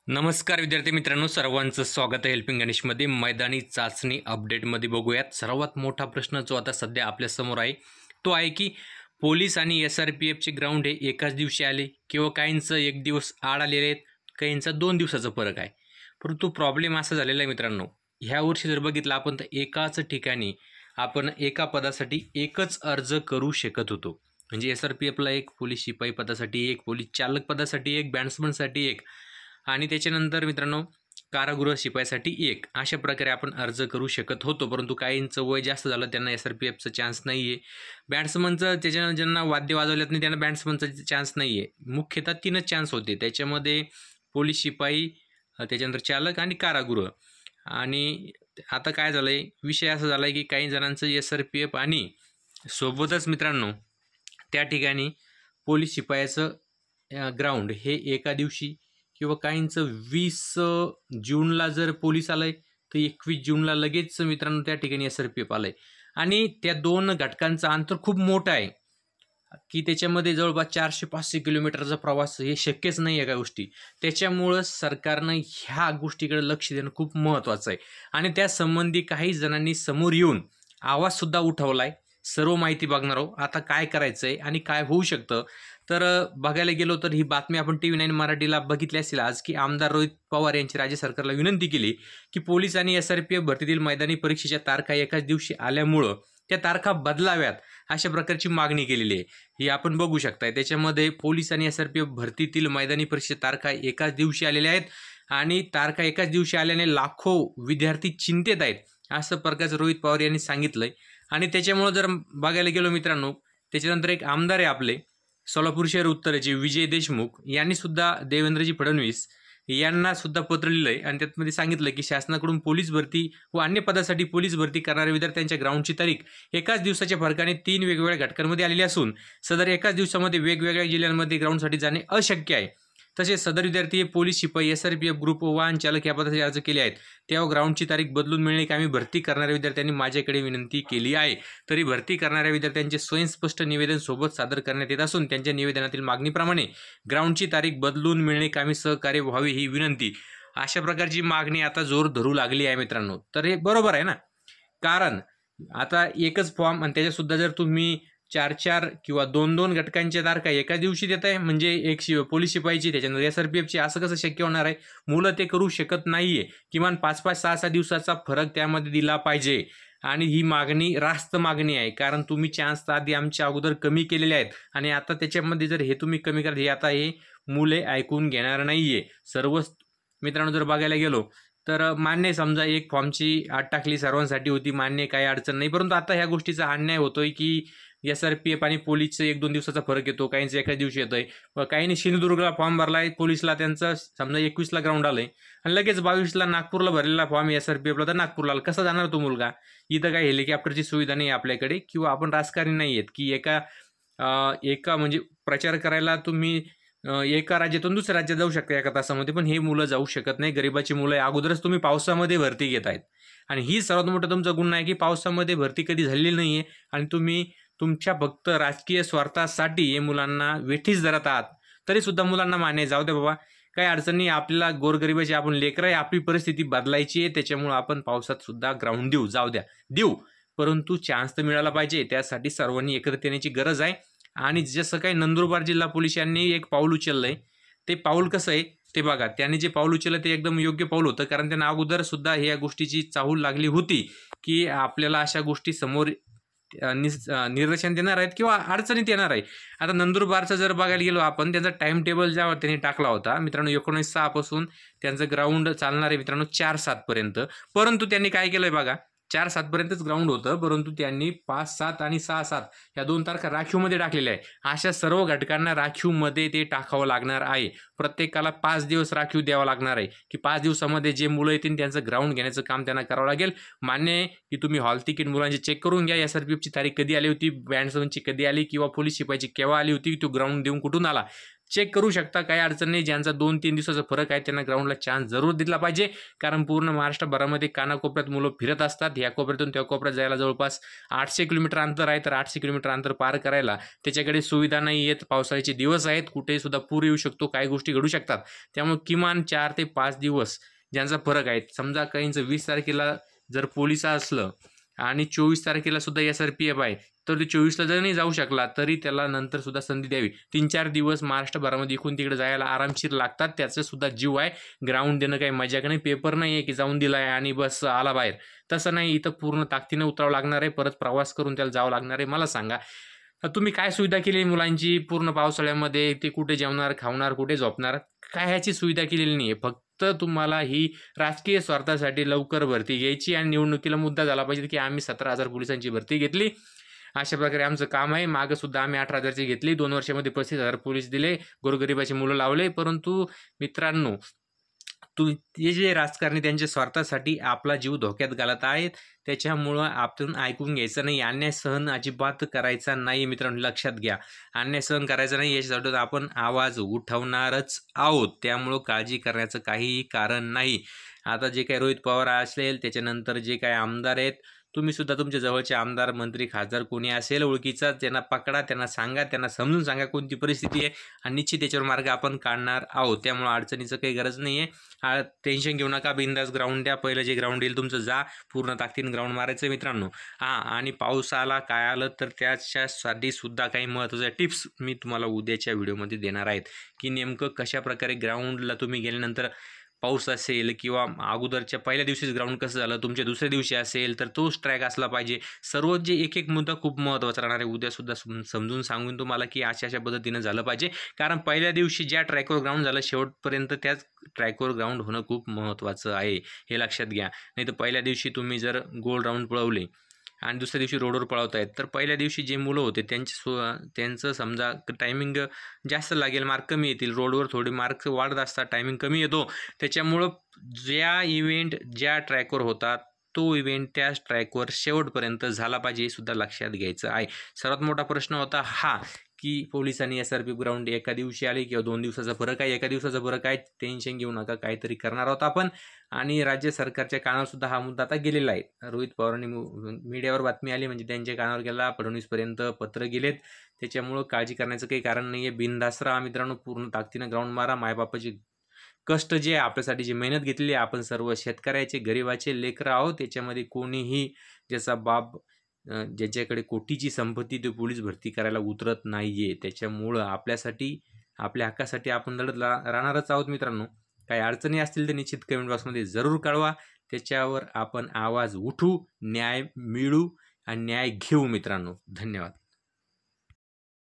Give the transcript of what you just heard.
नमस्कार विद्यार्थी मित्रांनो, सर्वांचं स्वागत आहे हेल्पिंग गणेशमध्ये. मैदानी चाचणी अपडेटमध्ये बघूयात. सर्वात मोठा प्रश्न जो आता सध्या आपल्यासमोर आहे तो आहे की पोलीस आणि SRPFचे ग्राउंड हे एकाच दिवशी आले किंवा काहींचं एक दिवस आड आलेले आहेत, काहींचा 2 दिवसाचा फरक आहे. परंतु प्रॉब्लेम असा झालेला आहे मित्रांनो, ह्या वर्षी जर बघितलं आपण तर एकाच ठिकाणी आपण एका पदासाठी एकच अर्ज करू शकत होतो. म्हणजे SRPFला एक, पोलीस शिपाई पदासाठी एक, पोलीस चालक पदासाठी एक, बॅट्समनसाठी एक आणि त्याच्यानंतर मित्रांनो कारागृह शिपाईसाठी एक, अशा प्रकारे आपण अर्ज करू शकत होतो. परंतु काहींचं वय जास्त झालं, त्यांना SRPFचा चान्स नाही आहे. बॅट्समनचं त्याच्यानं ज्यांना वाद्य वाजवल्यात नाही त्यांना बॅट्समनचा चान्स नाही आहे. मुख्यतः 3च चान्स होते, त्याच्यामध्ये पोलीस शिपाई, त्याच्यानंतर चालक आणि कारागृह. आणि आता काय झालं आहे, विषय असा झाला आहे की काही जणांचं SRPF आणि सोबतच मित्रांनो त्या ठिकाणी पोलीस शिपायाचं ग्राउंड हे एका दिवशी किंवा काहींचं 20 जूनला जर पोलीस आलं आहे तर 21 जूनला लगेच मित्रांनो त्या ठिकाणी SRPF आलं आहे. आणि त्या 2 घटकांचं अंतर खूप मोठं आहे की त्याच्यामध्ये जवळपास 400-500 किलोमीटरचा प्रवास हे शक्यच नाही आहे. का गोष्टी त्याच्यामुळं सरकारनं ह्या गोष्टीकडे लक्ष देणं खूप महत्त्वाचं आहे. आणि त्यासंबंधी काही जणांनी समोर येऊन आवाजसुद्धा उठवला आहे. सर्व माहिती बघणार आहोत आता काय करायचं आहे आणि काय होऊ शकतं. तर बघायला गेलो तर ही बातमी आपण TV9 मराठीला बघितली असेल आज, की आमदार रोहित पवार यांची राज्य सरकारला विनंती केली की पोलीस आणि SRPF भरतीतील मैदानी परीक्षेच्या तारखा एकाच दिवशी आल्यामुळं त्या तारखा बदलाव्यात, अशा प्रकारची मागणी केलेली आहे. ही आपण बघू शकताय. त्याच्यामध्ये पोलीस आणि SRPF भरतीतील मैदानी परीक्षेच्या तारखा एकाच दिवशी आलेल्या आहेत आणि तारखा एकाच दिवशी आल्याने लाखो विद्यार्थी चिंतेत आहेत, असं प्रकारचं रोहित पवार यांनी सांगितलंय. आणि त्याच्यामुळं जर बघायला गेलो मित्रांनो, त्याच्यानंतर एक आमदार आहे आपले सोलापूर शहर उत्तरेचे विजय देशमुख यांनी सुद्धा देवेंद्रजी फडणवीस यांना सुद्धा पत्र लिहिलंय आणि त्यामध्ये सांगितलं की शासनाकडून पोलीस भरती व अन्य पदासाठी पोलीस भरती करणाऱ्या विद्यार्थ्यांच्या ग्राउंडची तारीख एकाच दिवसाच्या फरकाने 3 वेगवेगळ्या घटकांमध्ये आलेली असून सदर एकाच दिवसामध्ये वेगवेगळ्या जिल्ह्यांमध्ये ग्राउंडसाठी जाणे अशक्य आहे. तसेच सदर विद्यार्थी हे पोलीस शिपाई, SRPF ग्रुप व वाहन चालक या पदासाठी अर्ज केले आहेत, तेव्हा ग्राउंडची तारीख बदलून मिळणे कामी भरती करणाऱ्या विद्यार्थ्यांनी माझ्याकडे विनंती केली आहे. तरी भरती करणाऱ्या विद्यार्थ्यांचे स्वयंस्पष्ट निवेदन सोबत सादर करण्यात येत असून त्यांच्या निवेदनातील मागणीप्रमाणे ग्राउंडची तारीख बदलून मिळणे कामी सहकार्य व्हावे ही विनंती, अशा प्रकारची मागणी आता जोर धरू लागली आहे मित्रांनो. तर हे बरोबर आहे ना, कारण आता एकच फॉर्म आणि त्याच्यासुद्धा जर तुम्ही 4-4 किंवा 2-2 घटकांच्या तारखा एका दिवशी देत आहे, म्हणजे एक पोलीस शिपाईची त्याच्यानंतर SRPFची, असं कसं शक्य होणार आहे. मुलं ते करू शकत नाहीये. किमान 5-5, 6-6 दिवसाचा फरक त्यामध्ये दिला पाहिजे. आणि ही मागणी रास्त मागणी आहे, कारण तुम्ही चान्स तर आधी आमच्या अगोदर कमी केलेले आहेत आणि आता त्याच्यामध्ये जर हे तुम्ही कमी करत, हे आता हे मुले ऐकून घेणार नाहीये. सर्वच मित्रांनो जर बघायला गेलो तर मान्य, समजा एक फॉर्मची अट टाकली सर्वांसाठी होती, मान्य, काही अडचण नाही. परंतु आता ह्या गोष्टीचा अन्याय होतोय की SRPF आणि पोलीसचं 1-2 दिवसाचा फरक येतो, काहींचं एकाच दिवशी येतोय. काहींनी सिंधुदुर्गला फॉर्म भरलाय पोलीसला, त्यांचा समजा 21ला ग्राउंड आलंय आणि लगेच 22ला नागपूरला भरलेला फॉर्म SRPFला, तर नागपूरला आला. कसा जाणार तो मुलगा? इथं काही हेलिकॉप्टरची सुविधा नाही आपल्याकडे किंवा आपण राजकारणी नाही आहेत की एका म्हणजे प्रचार करायला तुम्ही एका राज्यातून दुसऱ्या राज्यात जाऊ शकता एका तासामध्ये, पण हे मुलं जाऊ शकत नाही. गरिबाची मुलं आहे. अगोदरच तुम्ही पावसामध्ये भरती घेत आहेत आणि ही सर्वात मोठा तुमचा गुन्हा आहे की पावसामध्ये भरती कधी झालेली नाही आहे आणि तुम्ही तुमच्या फक्त राजकीय स्वार्थासाठी हे मुलांना वेठीस धरत आहात. तरीसुद्धा मुलांना मान्य, जाऊ द्या बाबा, काही अडचण नाही, आपल्याला गोरगरिबाची आपण लेकरं आहे, आपली परिस्थिती बदलायची आहे, त्याच्यामुळं आपण पावसात सुद्धा ग्राउंड देऊ, जाऊ द्या, देऊ. परंतु चान्स तर मिळाला पाहिजे, त्यासाठी सर्वांनी एकत्र येण्याची गरज आहे. आणि जसं काही नंदुरबार जिल्हा पोलीस यांनी एक पाऊल उचललंय, ते पाऊल कसं आहे ते बघा. त्यांनी जे पाऊल उचललं ते एकदम योग्य पाऊल होतं, कारण त्यांना अगोदर सुद्धा या गोष्टीची चाहूल लागली होती की आपल्याला अशा गोष्टी समोर निदर्शन देणार आहेत किंवा अडचणीत येणार आहे. आता नंदुरबारचं जर बघायला गेलो आपण, त्यांचा टाइम टेबल ज्यावर त्यांनी टाकला होता मित्रांनो, 19/6 पासून त्यांचं ग्राउंड चालणार आहे मित्रांनो 4-7 पर्यंत. परंतु त्यांनी काय केलंय बघा, 4-7 पर्यंतच ग्राउंड होतं, परंतु त्यांनी 5-7 आणि 6-7 या 2 तारखा राखीवमध्ये टाकलेल्या आहे. अशा सर्व घटकांना राखीवमध्ये ते टाकावं लागणार आहे. प्रत्येकाला 5 दिवस राखीव द्यावा लागणार आहे की 5 दिवसामध्ये जे मुलं येतील त्यांचं ग्राउंड घेण्याचं काम त्यांना करावं लागेल. मान्य आहे की तुम्ही हॉल तिकीट मुलांचे चेक करून घ्या, SRPFची तारीख कधी आली होती, बँड्समनची कधी आली किंवा पोलीस शिपाईची केव्हा आली होती, तो ग्राउंड देऊन कुठून आला, चेक करू शकता, काही अडचण नाही. ज्यांचा 2-3 दिवसाचा फरक आहे त्यांना ग्राउंडला चान्स जरूर दिला पाहिजे, कारण पूर्ण महाराष्ट्रभरामध्ये कानाकोपऱ्यात मुलं फिरत असतात. या कोपऱ्यातून त्या कोपऱ्यात जायला जवळपास 800 किलोमीटर अंतर आहे, तर 800 किलोमीटर अंतर पार करायला त्याच्याकडे सुविधा नाही आहेत. पावसाळ्याचे दिवस आहेत, कुठेही सुद्धा पूर येऊ शकतो, काही गोष्टी घडू शकतात. त्यामुळे किमान 4 ते 5 दिवस ज्यांचा फरक आहे, समजा काहींचं 20 तारखेला जर पोलिस असलं आणि 24 तारखेला सुद्धा SRPF आहे, तर ते 24ला जर नाही जाऊ शकला तरी त्याला नंतर सुद्धा संधी द्यावी. 3-4 दिवस महाराष्ट्रभरामध्ये इकडून तिकडे जायला आरामशीर लागतात. त्याचं सुद्धा जीव आहे. ग्राउंड देणं काही मजाक नाही. पेपर नाही आहे की जाऊन दिलाय आणि बस आला बाहेर. तसं नाही, इथं पूर्ण ताकदीनं उतरावं लागणार आहे. परत प्रवास करून त्याला जावं लागणार आहे. मला सांगा, तुम्ही काय सुविधा केली मुलांची पूर्ण पावसाळ्यामध्ये? ते कुठे जेवणार, खावणार, कुठे झोपणार? काय ह्याची सुविधा केलेली नाही आहे. फक्त तुम्हाला ही राजकीय स्वार्थासाठी लवकर भरती घ्यायची आणि निवडणुकीला मुद्दा झाला पाहिजे की आम्ही 17,000 पोलिसांची भरती घेतली. अशा प्रकारे आमचं काम आहे. मागं सुद्धा आम्ही 18,000ची घेतली. 2 वर्षामध्ये 35,000 पोलीस दिले. गोरगरिबाची मुलं लावले. परंतु मित्रांनो, हे जे राजकारणी त्यांच्या स्वार्थासाठी आपला जीव धोक्यात घालत आहेत. त्याच्यामुळं आपण ऐकून घ्यायचं नाही. अन्याय सहन अजिबात करायचा नाही मित्रांनो, लक्षात घ्या. अन्याय सहन करायचा नाही, याच्यासाठी आपण आवाज उठवणारच आहोत. त्यामुळं काळजी करण्याचं काहीही कारण नाही. आता जे काही रोहित पवार असेल, त्याच्यानंतर जे काही आमदार आहेत, तुम्ही सुद्धा तुमच्या जवळचे आमदार, मंत्री, खासदार कोणी असेल ओळखीचा, त्यांना पकडा, त्यांना सांगा, त्यांना समजून सांगा कोणती परिस्थिती आहे आणि निश्चित त्याच्यावर मार्ग आपण काढणार आहोत. त्यामुळं अडचणीचं काही गरज नाही आहे. टेन्शन घेऊ नका. बिंदास ग्राउंड द्या. पहिलं जे ग्राउंड येईल तुमचं, जा पूर्ण ताकदीनं ग्राउंड मारायचं मित्रांनो. आणि पाऊस आला, काय आलं तर त्याच्यासाठी सुद्धा काही महत्त्वाच्या टिप्स मी तुम्हाला उद्याच्या व्हिडिओमध्ये देणार आहेत, की नेमकं कशाप्रकारे ग्राउंडला तुम्ही गेल्यानंतर पाऊस असेल किंवा अगोदरच्या पहिल्या दिवशीच ग्राउंड कसं झालं, तुमच्या दुसऱ्या दिवशी असेल तर तोच ट्रॅक असला पाहिजे. सर्व जे एक मुद्दा खूप महत्त्वाचा राहणार आहे. उद्यासुद्धा समजून सांगून तुम्हाला की अशा पद्धतीनं झालं पाहिजे. कारण पहिल्या दिवशी ज्या ट्रॅकवर ग्राउंड झालं शेवटपर्यंत त्याच ट्रॅकवर ग्राउंड होणं खूप महत्त्वाचं आहे, हे लक्षात घ्या. नाही तर पहिल्या दिवशी तुम्ही जर गोल राऊंड पळवले आणि दुसऱ्या दिवशी रोडवर पळवतायत, तर पहिल्या दिवशी जे मुलं होते त्यांचं समजा टायमिंग जास्त लागेल, मार्क कमी येतील. रोडवर थोडे मार्क्स वाढत असतात, टायमिंग कमी येतो. त्याच्यामुळं ज्या इव्हेंट ज्या ट्रॅकवर होतात तो इव्हेंट त्याच ट्रॅकवर शेवटपर्यंत झाला पाहिजे, हे सुद्धा लक्षात घ्यायचं आहे. सर्वात मोठा प्रश्न होता हा, की पोलीस आणि SRPF ग्राउंड एका दिवशी आले किंवा 2 दिवसाचा फरक आहे. एका दिवसाचा फरक आहे, टेन्शन घेऊ नका, काहीतरी करणार आहोत आपण. आणि राज्य सरकारच्या कानावर सुद्धा हा मुद्दा आता गेलेला आहे. रोहित पवारांनी मीडियावर बातमी आली म्हणजे त्यांच्या कानावर गेला, फडणवीसपर्यंत पत्र गेलेत. त्याच्यामुळं काळजी करण्याचं काही कारण नाही आहे. बिनधास्त राहा मित्रांनो, पूर्ण ताकदीनं ग्राउंड मारा. मायबापाची कष्ट जे आहे, आपल्यासाठी जी मेहनत घेतलेली आहे, आपण सर्व शेतकऱ्याचे, गरिबाचे लेकरं आहोत. त्याच्यामध्ये कोणीही ज्याचा बाप ज्याच्याकडे कोटीची संपत्ती ते पोलीस भरती करायला उतरत नाहीये. त्याच्यामुळं आपल्यासाठी, आपल्या हक्कासाठी आपण लढत राहणारच आहोत मित्रांनो. काही अडचणी असतील तर निश्चित कमेंट बॉक्समध्ये जरूर कळवा. त्याच्यावर आपण आवाज उठू, न्याय मिळू आणि न्याय घेऊ मित्रांनो. धन्यवाद.